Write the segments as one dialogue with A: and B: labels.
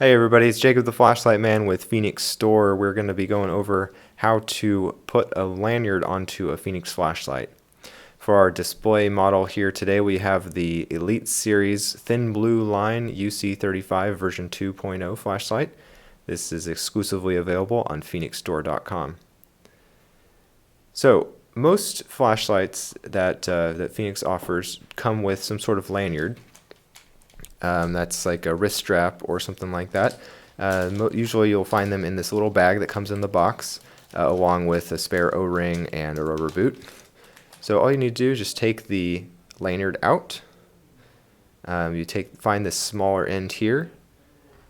A: Hey everybody, it's Jacob the Flashlight Man with Fenix Store. We're going to be going over how to put a lanyard onto a Fenix Flashlight. For our display model here today, we have the Elite Series Thin Blue Line UC35 version 2.0 flashlight. This is exclusively available on fenixstore.com. So, most flashlights that Fenix offers come with some sort of lanyard. That's like a wrist strap or something like that. Usually you'll find them in this little bag that comes in the box, along with a spare O-ring and a rubber boot. So all you need to do is just take the lanyard out. Find this smaller end here,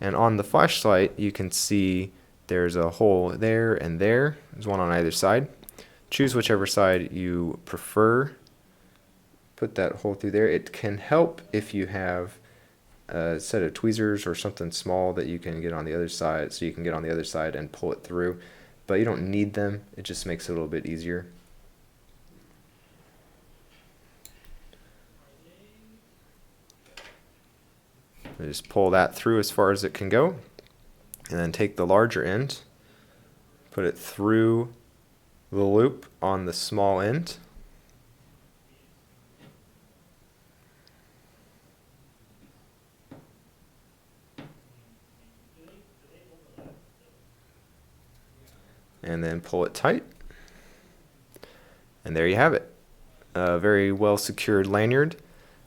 A: and on the flashlight you can see there's a hole there and there. There's one on either side. Choose whichever side you prefer. Put that hole through there. It can help if you have a set of tweezers or something small that you can get on the other side, so you can get on the other side and pull it through, but you don't need them. It just makes it a little bit easier. Just pull that through as far as it can go, and then take the larger end, put it through the loop on the small end. And then pull it tight, and there you have it. A very well secured lanyard,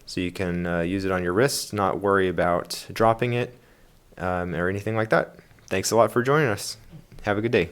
A: so you can use it on your wrist, not worry about dropping it or anything like that. Thanks a lot for joining us. Have a good day.